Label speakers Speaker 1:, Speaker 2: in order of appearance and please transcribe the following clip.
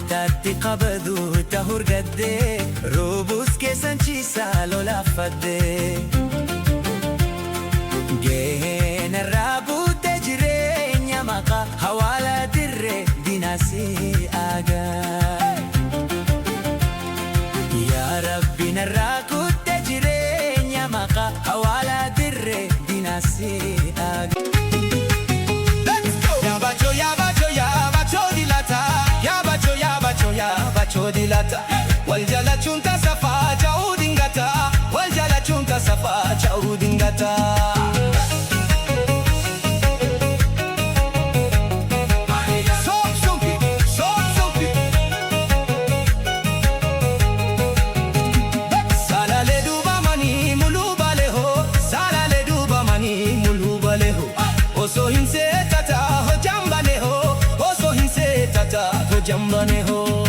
Speaker 1: gooftaatti qabadu tahur gaddee roobus keessan ciisaa lolaafadde geenarraa buute jireenya maqaa hawaala dirree dinasii aagaa yaa rabbi narraa kutte jireenya maqaa hawaala dirree dinasii aagaa. Dilata waljala chunta safa chaudingata waljala chunta safa chaudingata salale duba mani mulu baleho salale duba mani mulu baleho oso hinse tata ho jambaneho oso hinse tata ho jambaneho